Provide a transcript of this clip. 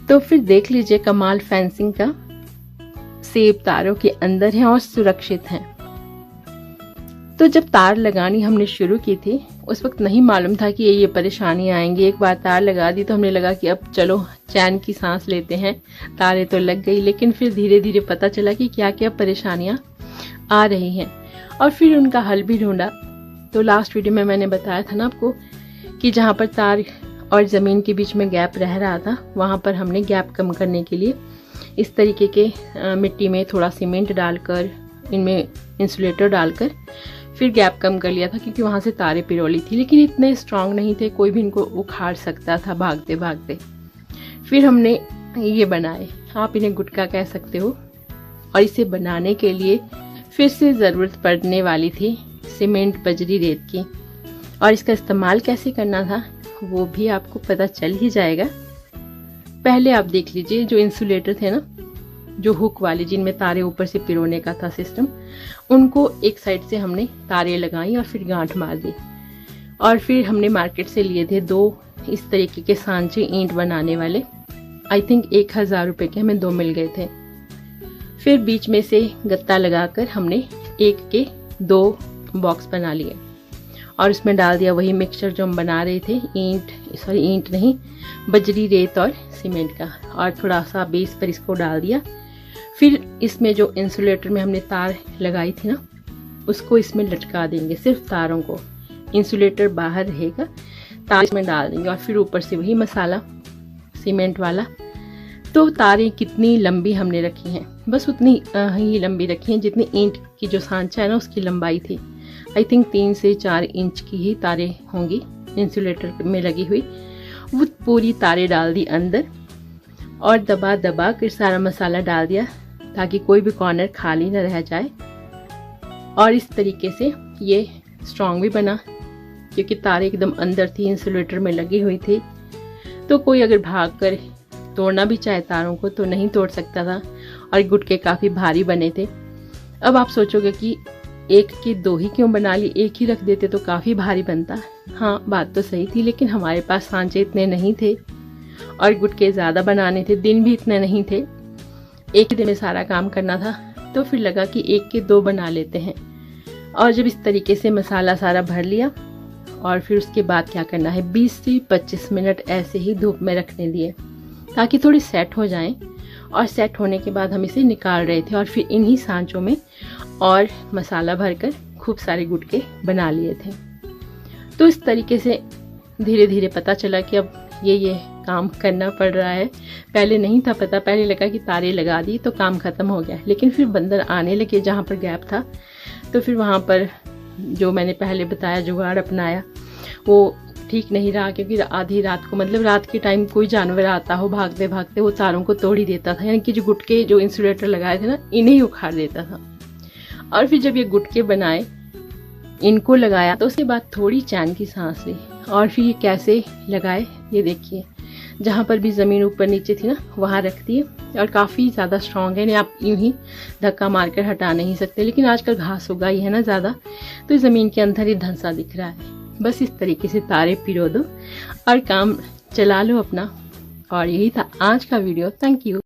तो फिर देख लीजिए कमाल फेंसिंग का, सेब तारों के अंदर है और सुरक्षित हैं। तो जब तार लगानी हमने शुरू की थी उस वक्त नहीं मालूम था कि ये परेशानी आएंगी। एक बार तार लगा दी तो हमने लगा कि अब चलो चैन की सांस लेते हैं, तारें तो लग गई। लेकिन फिर धीरे धीरे पता चला कि क्या क्या परेशानियां आ रही हैं और फिर उनका हल भी ढूंढा। तो लास्ट वीडियो में मैंने बताया था ना आपको कि जहाँ पर तार और ज़मीन के बीच में गैप रह रहा था वहाँ पर हमने गैप कम करने के लिए इस तरीके के मिट्टी में थोड़ा सीमेंट डालकर, इनमें इंसुलेटर डालकर फिर गैप कम कर लिया था, क्योंकि वहाँ से तारे पिरोली थी लेकिन इतने स्ट्रांग नहीं थे, कोई भी इनको उखाड़ सकता था भागते भागते। फिर हमने ये बनाए, आप इन्हें गुटका कह सकते हो। और इसे बनाने के लिए फिर से ज़रूरत पड़ने वाली थी सीमेंट बजरी रेत की, और इसका इस्तेमाल कैसे करना था वो भी आपको पता चल ही जाएगा। पहले आप देख लीजिए जो इंसुलेटर थे ना, जो हुक वाले जिनमें तारे ऊपर से पिरोने का था सिस्टम, उनको एक साइड से हमने तारे लगाई और फिर गांठ मार दी। और फिर हमने मार्केट से लिए थे 2 इस तरीके के सांचे ईंट बनाने वाले, आई थिंक 1000 रुपए के हमें 2 मिल गए थे। फिर बीच में से गत्ता लगाकर हमने 1 के 2 बॉक्स बना लिए और उसमें डाल दिया वही मिक्सचर जो हम बना रहे थे, ईंट नहीं, बजरी रेत और सीमेंट का, और थोड़ा सा बेस पर इसको डाल दिया। फिर इसमें जो इंसुलेटर में हमने तार लगाई थी ना उसको इसमें लटका देंगे, सिर्फ तारों को, इंसुलेटर बाहर रहेगा, तार इसमें डाल देंगे और फिर ऊपर से वही मसाला सीमेंट वाला। तो तारें कितनी लंबी हमने रखी हैं, बस उतनी ही लंबी रखी हैं जितनी ईंट की जो सांचा है ना उसकी लंबाई थी। आई थिंक 3 से 4 इंच की ही तारें होंगी इंसुलेटर में लगी हुई। वो पूरी तारें डाल दी अंदर और दबा दबा कर सारा मसाला डाल दिया ताकि कोई भी कॉर्नर खाली न रह जाए। और इस तरीके से ये स्ट्रॉन्ग भी बना, क्योंकि तारें एकदम अंदर थी, इंसुलेटर में लगी हुई थी, तो कोई अगर भाग कर तोड़ना भी चाहे तारों को तो नहीं तोड़ सकता था। और गुटके काफ़ी भारी बने थे। अब आप सोचोगे कि 1 के 2 ही क्यों बना ली, 1 ही रख देते तो काफ़ी भारी बनता। हाँ, बात तो सही थी, लेकिन हमारे पास सांचे इतने नहीं थे और गुटके ज़्यादा बनाने थे, दिन भी इतने नहीं थे, एक ही दिन में सारा काम करना था। तो फिर लगा कि 1 के 2 बना लेते हैं। और जब इस तरीके से मसाला सारा भर लिया और फिर उसके बाद क्या करना है, 20 से 25 मिनट ऐसे ही धूप में रखने दिए ताकि थोड़ी सेट हो जाएं। और सेट होने के बाद हम इसे निकाल रहे थे और फिर इन्हीं सांचों में और मसाला भरकर खूब सारे गुटके बना लिए थे। तो इस तरीके से धीरे धीरे पता चला कि अब ये काम करना पड़ रहा है। पहले नहीं था पता, पहले लगा कि तारे लगा दी तो काम खत्म हो गया, लेकिन फिर बंदर आने लगे जहाँ पर गैप था। तो फिर वहाँ पर जो मैंने पहले बताया जुगाड़ अपनाया वो ठीक नहीं रहा, क्योंकि आधी रात को, मतलब रात के टाइम कोई जानवर आता हो भागते भागते, वो तारों को तोड़ ही देता था, यानी कि जो गुटके जो इंसुलेटर लगाए थे ना इन्हें ही उखाड़ देता था। और फिर जब ये गुटके बनाए, इनको लगाया, तो उसके बाद थोड़ी चैन की सांस ली। और फिर ये कैसे लगाए ये देखिए, जहाँ पर भी ज़मीन ऊपर नीचे थी ना वहाँ रख दिए, और काफ़ी ज़्यादा स्ट्रॉन्ग है, आप यूँ ही धक्का मारकर हटा नहीं सकते। लेकिन आजकल घास उगाई है ना ज़्यादा, तो ज़मीन के अंदर ही धंसा दिख रहा है। बस इस तरीके से तारे पिरो दो और काम चला लो अपना। और यही था आज का वीडियो। Thank you.